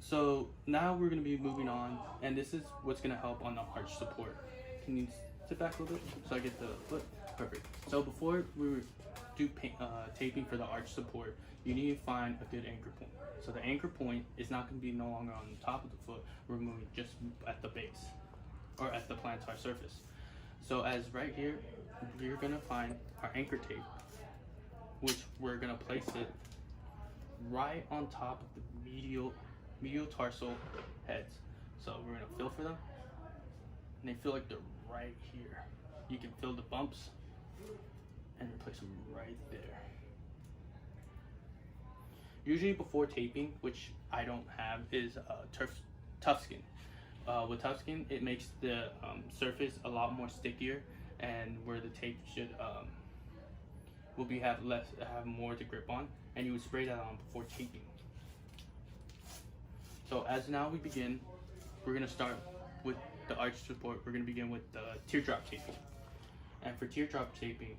So now we're going to be moving on, and this is what's going to help on the arch support. Can you sit back a little bit so I get the foot? Perfect. So before we do taping for the arch support, you need to find a good anchor point. So the anchor point is not going to be no longer on the top of the foot. We're moving just at the base or at the plantar surface. So as right here, we're going to find our anchor tape, which we're going to place it right on top of the medial tarsal heads. So we're going to feel for them, and they feel like they're right here. You can feel the bumps, and place them right there. Usually before taping, which I don't have, is tough skin. With tough skin, it makes the surface a lot more stickier, and where the tape should will have more to grip on, and you would spray that on before taping. So as now we begin, we're gonna start with the arch support. We're gonna begin with the teardrop taping, and for teardrop taping,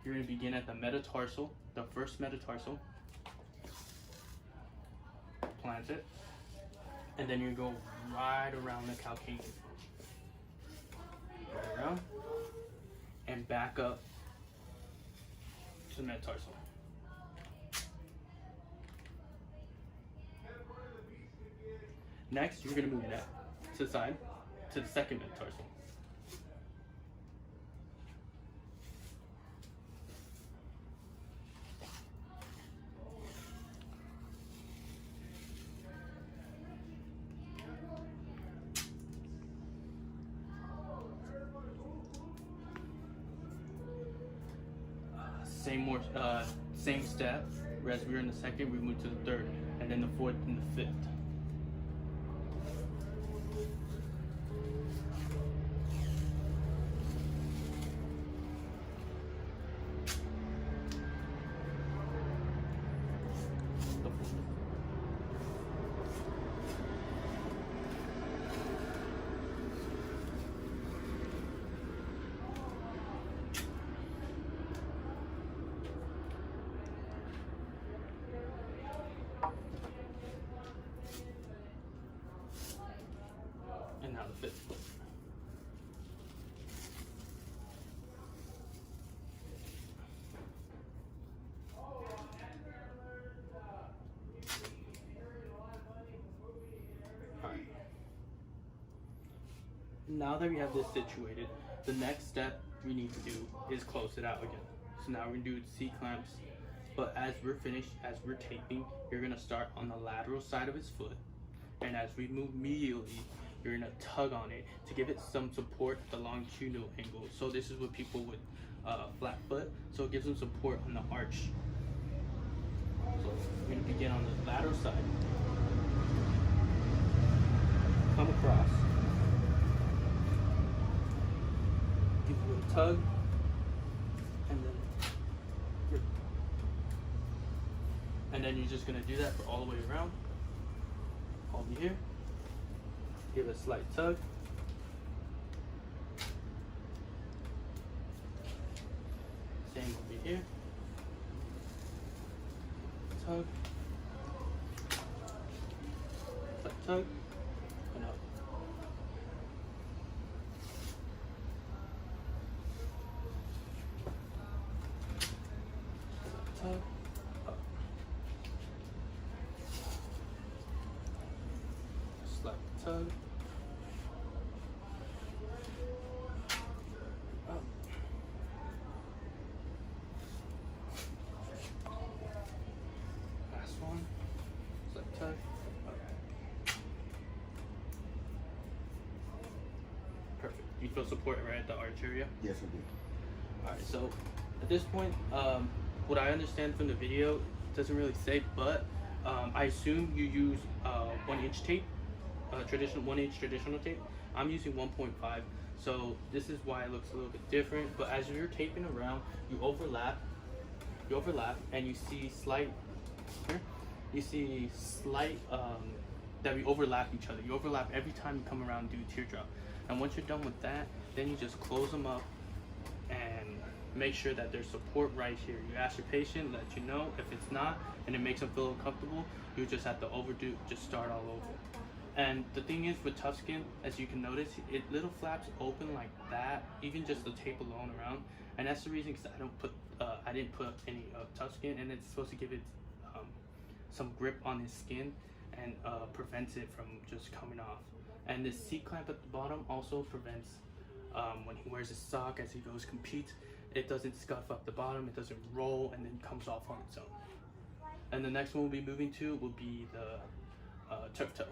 you're gonna begin at the metatarsal, the first metatarsal, plant it, and then you go right around the calcaneum, right around, and back up to the metatarsal. Next, you're gonna move that to the side, to the second metatarsal. Same step. Whereas we were in the second, we moved to the third, and then the fourth and the fifth. And now the fifth foot. Alright. Now that we have this situated, the next step we need to do is close it out again. So now we're gonna do C-clamps, but as we're finished, as we're taping, you're gonna start on the lateral side of his foot, and as we move medially, you're gonna tug on it to give it some support at the longitudinal angle. So this is what people with flat foot, so it gives them support on the arch. So we're gonna begin on the lateral side, come across, give it a little tug, and then you're just gonna do that for all the way around, over here. Give it a slight tug. Same over here. Tug. Slight tug. And up. Slight tug. Up. Slight tug. Perfect. You feel support right at the arch area? Yes, I do. Alright, so at this point, what I understand from the video doesn't really say, but I assume you use 1-inch tape, traditional 1-inch traditional tape. I'm using 1.5, so this is why it looks a little bit different. But as you're taping around, you overlap, and you see slight here. You see slight that we overlap each other. You overlap every time you come around and do a teardrop. And once you're done with that, then you just close them up and make sure that there's support right here. You ask your patient, let you know. If it's not, and it makes them feel uncomfortable, you just have to overdo, just start all over. And the thing is with tough skin, as you can notice, it little flaps open like that, even just the tape alone around. And that's the reason, because I didn't put any tough skin, and it's supposed to give it some grip on his skin and prevents it from just coming off. And this C-clamp at the bottom also prevents when he wears a sock as he goes compete, it doesn't scuff up the bottom, it doesn't roll and then comes off on its own. And the next one we'll be moving to will be the turf toe.